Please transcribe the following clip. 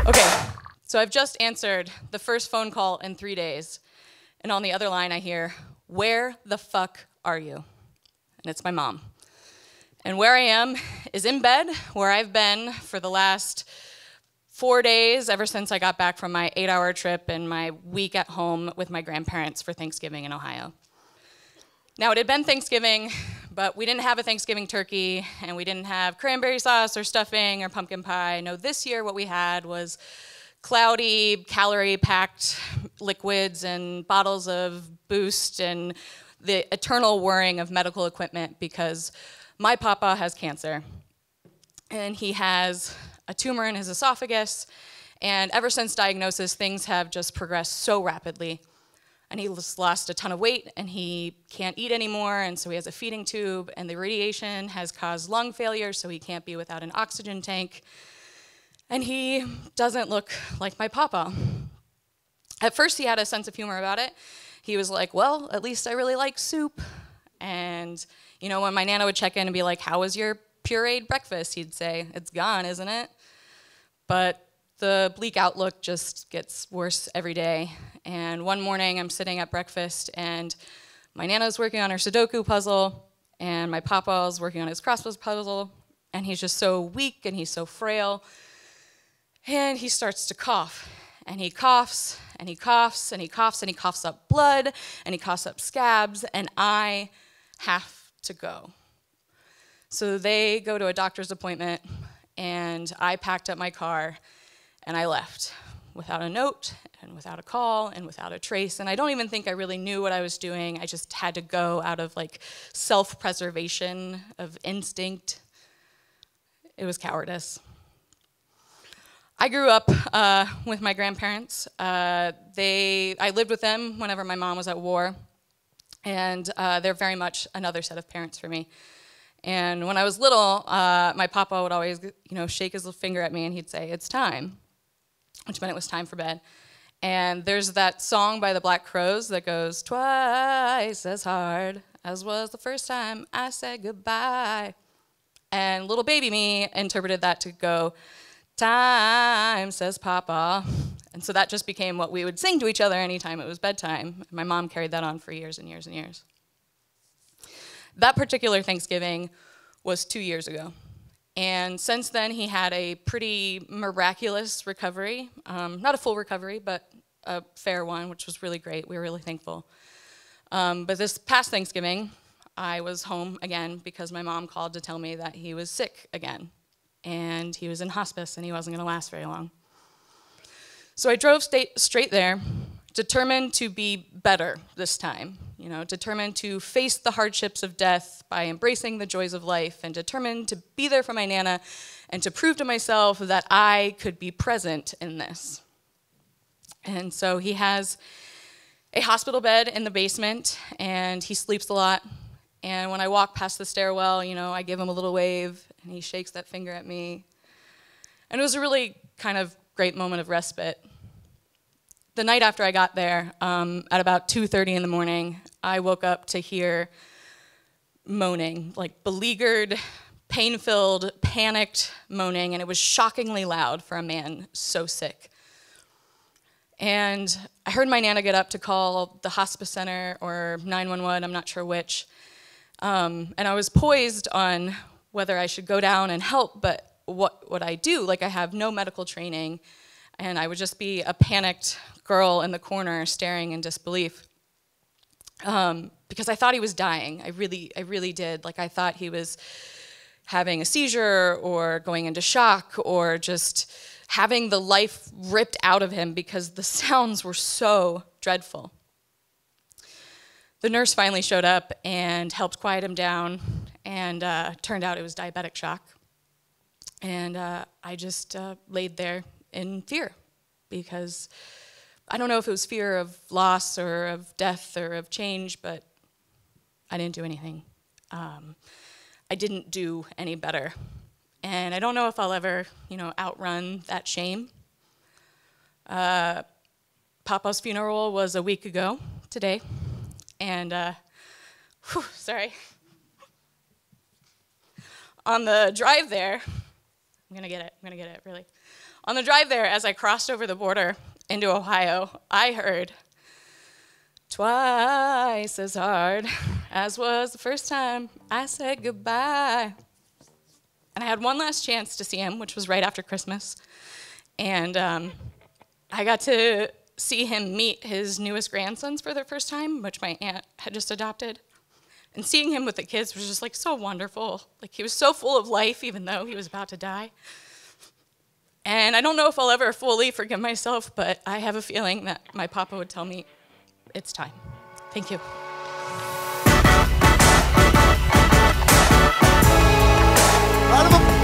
Okay, so I've just answered the first phone call in 3 days, and on the other line I hear, "Where the fuck are you?" And it's my mom. And where I am is in bed, where I've been for the last 4 days, ever since I got back from my 8-hour trip and my week at home with my grandparents for Thanksgiving in Ohio. Now, it had been Thanksgiving, but we didn't have a Thanksgiving turkey, and we didn't have cranberry sauce or stuffing or pumpkin pie. No, this year what we had was cloudy, calorie-packed liquids and bottles of Boost and the eternal whirring of medical equipment because my papa has cancer, and he has a tumor in his esophagus, and ever since diagnosis, things have just progressed so rapidly. And he lost a ton of weight, and he can't eat anymore, and so he has a feeding tube, and the radiation has caused lung failure, so he can't be without an oxygen tank. And he doesn't look like my papa. At first, he had a sense of humor about it. He was like, well, at least I really like soup. And, you know, when my Nana would check in and be like, how was your pureed breakfast? He'd say, it's gone, isn't it? But the bleak outlook just gets worse every day. And one morning, I'm sitting at breakfast, and my Nana's working on her Sudoku puzzle, and my papa's working on his crossword puzzle, and he's just so weak, and he's so frail. And he starts to cough, and he coughs, and he coughs, and he coughs, and he coughs up blood, and he coughs up scabs, and I have to go. So they go to a doctor's appointment, and I packed up my car, and I left without a note, and without a call, and without a trace, and I don't even think I really knew what I was doing. I just had to go out of like self-preservation, of instinct. It was cowardice. I grew up with my grandparents. I lived with them whenever my mom was at war, and they're very much another set of parents for me. And when I was little, my papa would always, shake his little finger at me, and he'd say, "It's time," which meant it was time for bed. And there's that song by the Black Crowes that goes, "Twice as hard as was the first time I said goodbye." And little baby me interpreted that to go, "Time, says Papa." And so that just became what we would sing to each other anytime it was bedtime. My mom carried that on for years and years and years. That particular Thanksgiving was 2 years ago. And since then, he had a pretty miraculous recovery. Not a full recovery, but a fair one, which was really great. We were really thankful. But this past Thanksgiving, I was home again because my mom called to tell me that he was sick again. And he was in hospice, and he wasn't going to last very long. So I drove straight there, determined to be better this time, determined to face the hardships of death by embracing the joys of life, and determined to be there for my Nana and to prove to myself that I could be present in this. And so he has a hospital bed in the basement, and he sleeps a lot. And when I walk past the stairwell, I give him a little wave, and he shakes that finger at me. And it was a really kind of great moment of respite. The night after I got there, at about 2:30 in the morning, I woke up to hear moaning, like beleaguered, pain-filled, panicked moaning, and it was shockingly loud for a man so sick. And I heard my Nana get up to call the hospice center or 911, I'm not sure which. And I was poised on whether I should go down and help, but what would I do? Like, I have no medical training, and I would just be a panicked girl in the corner staring in disbelief. Because I thought he was dying. I really did. Like, I thought he was having a seizure or going into shock or just having the life ripped out of him because the sounds were so dreadful. The nurse finally showed up and helped quiet him down, and turned out it was diabetic shock. And I just laid there in fear because I don't know if it was fear of loss or of death or of change, but I didn't do anything. I didn't do any better. And I don't know if I'll ever, outrun that shame. Papa's funeral was a week ago today. And, sorry. On the drive there, I'm gonna get it, really. On the drive there, as I crossed over the border into Ohio, I heard, "Twice as hard as was the first time I said goodbye." And I had one last chance to see him, which was right after Christmas. And I got to see him meet his newest grandsons for the first time, which my aunt had just adopted. And seeing him with the kids was just like so wonderful. Like he was so full of life, even though he was about to die. And I don't know if I'll ever fully forgive myself, but I have a feeling that my papa would tell me it's time. Thank you. Round of applause.